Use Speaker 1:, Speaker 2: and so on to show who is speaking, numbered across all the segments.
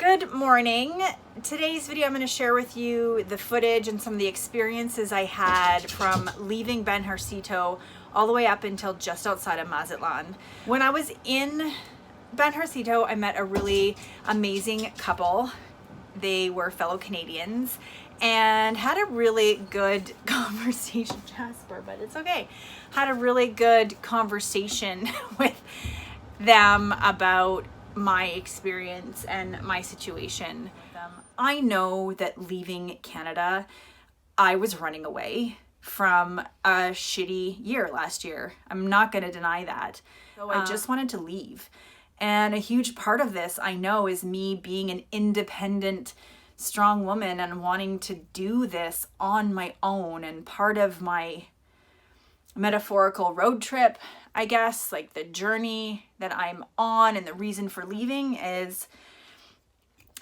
Speaker 1: Good morning. Today's video I'm going to share with you the footage and some of the experiences I had from leaving Benjarcito all the way up until just outside of Mazatlan. When I was in Benjarcito, I met a really amazing couple. They were fellow Canadians and had a really good conversation, Jasper, but it's okay. Had a really good conversation with them about my experience and my situation. I know that leaving Canada, I was running away from a shitty year last year. I'm not going to deny that. So I just wanted to leave. And a huge part of this, I know, is me being an independent, strong woman and wanting to do this on my own. And part of my metaphorical road trip, I guess, like the journey that I'm on and the reason for leaving is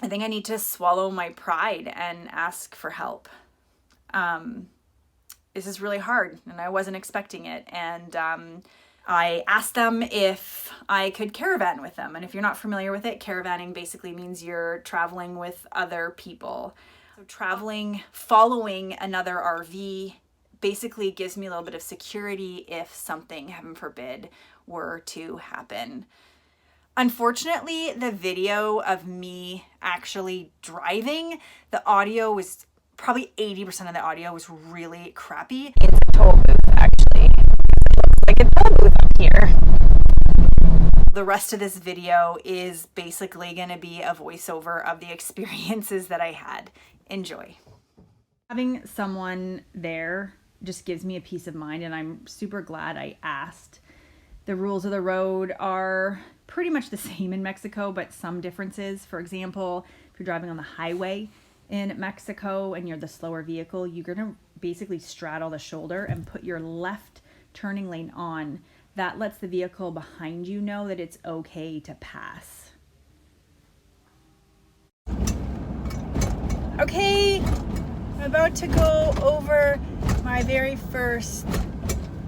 Speaker 1: I think I need to swallow my pride and ask for help. This is really hard and I wasn't expecting it. And I asked them if I could caravan with them. And if you're not familiar with it, caravanning basically means you're traveling with other people. So traveling, following another RV basically gives me a little bit of security if something, heaven forbid, were to happen. Unfortunately, the video of me actually driving, the audio was probably 80% of the audio was really crappy. It's a toll booth, actually. Like a toll booth up here. The rest of this video is basically going to be a voiceover of the experiences that I had. Enjoy. Having someone there just gives me a peace of mind, and I'm super glad I asked. The rules of the road are pretty much the same in Mexico, but some differences. For example, if you're driving on the highway in Mexico and you're the slower vehicle, you're gonna basically straddle the shoulder and put your left turning lane on. That lets the vehicle behind you know that it's okay to pass. Okay, I'm about to go over my very first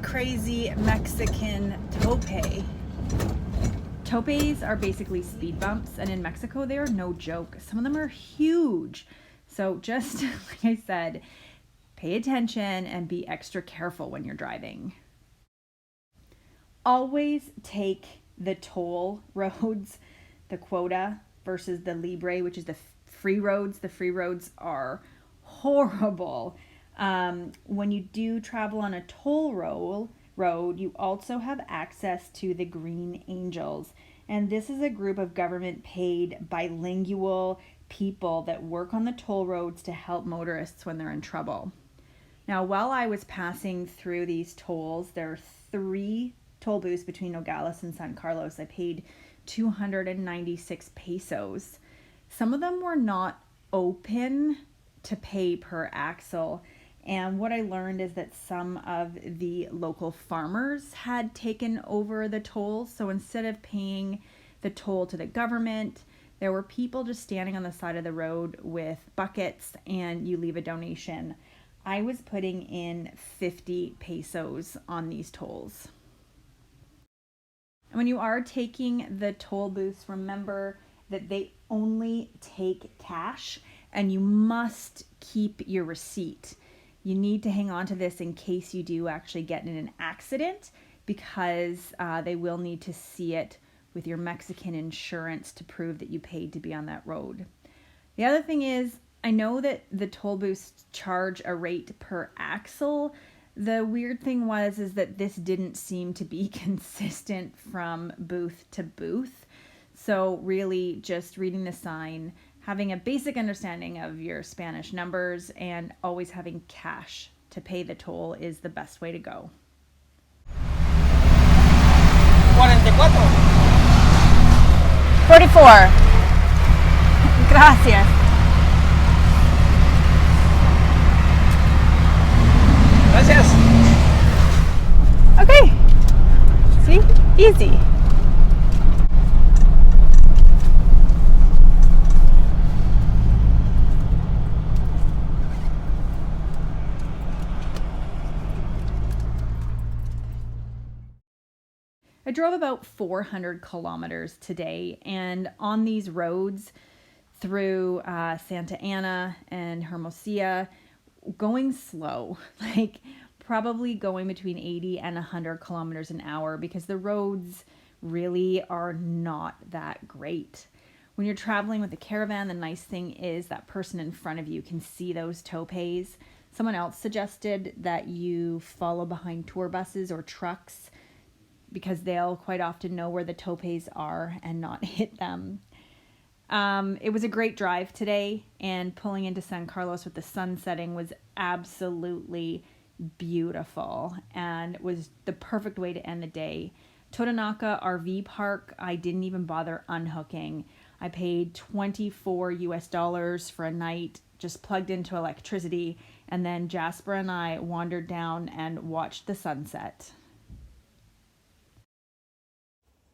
Speaker 1: crazy Mexican tope. Topes are basically speed bumps, and in Mexico they are no joke. Some of them are huge. So just like I said, pay attention and be extra careful when you're driving. Always take the toll roads, the quota versus the libre, which is the free roads. The free roads are horrible. When you do travel on a toll road, you also have access to the Green Angels. And this is a group of government paid bilingual people that work on the toll roads to help motorists when they're in trouble. Now, while I was passing through these tolls, there are 3 toll booths between Nogales and San Carlos. I paid 296 pesos. Some of them were not open to pay per axle. And what I learned is that some of the local farmers had taken over the tolls. So instead of paying the toll to the government, there were people just standing on the side of the road with buckets and you leave a donation. I was putting in 50 pesos on these tolls. And when you are taking the toll booths, remember that they only take cash and you must keep your receipt. You need to hang on to this in case you do actually get in an accident, because they will need to see it with your Mexican insurance to prove that you paid to be on that road. The other thing is, I know that the toll booths charge a rate per axle. The weird thing is that this didn't seem to be consistent from booth to booth. So really just reading the sign, having a basic understanding of your Spanish numbers, and always having cash to pay the toll is the best way to go. 44. Gracias.
Speaker 2: Gracias.
Speaker 1: Okay. See? Easy. I drove about 400 kilometers today, and on these roads, through Santa Ana and Hermosillo, going slow, like probably going between 80 and 100 kilometers an hour, because the roads really are not that great. When you're traveling with a caravan, the nice thing is that person in front of you can see those topes. Someone else suggested that you follow behind tour buses or trucks, because they'll quite often know where the topes are and not hit them. It was a great drive today, and pulling into San Carlos with the sun setting was absolutely beautiful and was the perfect way to end the day. Totonaca RV Park, I didn't even bother unhooking. I paid $24 for a night, just plugged into electricity, and then Jasper and I wandered down and watched the sunset.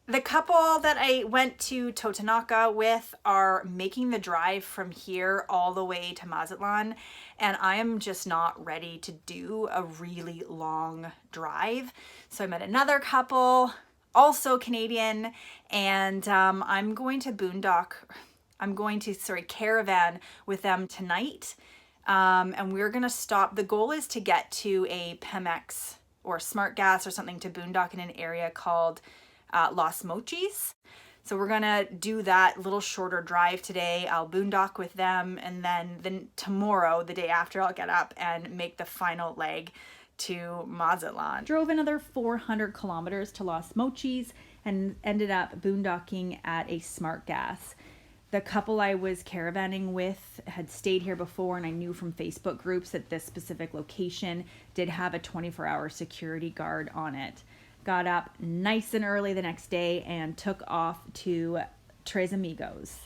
Speaker 1: The couple that I went to Totonaca with are making the drive from here all the way to Mazatlan, and I am just not ready to do a really long drive. So I met another couple, also Canadian, and I'm going to caravan with them tonight, and we're gonna stop. The goal is to get to a Pemex or Smart Gas or something to boondock in an area called Los Mochis. So we're gonna do that little shorter drive today. I'll boondock with them, and then tomorrow, the day after, I'll get up and make the final leg to Mazatlan. Drove another 400 kilometers to Los Mochis and ended up boondocking at a Smart Gas. The couple I was caravanning with had stayed here before, and I knew from Facebook groups that this specific location did have a 24-hour security guard on it. Got up nice and early the next day and took off to Tres Amigos.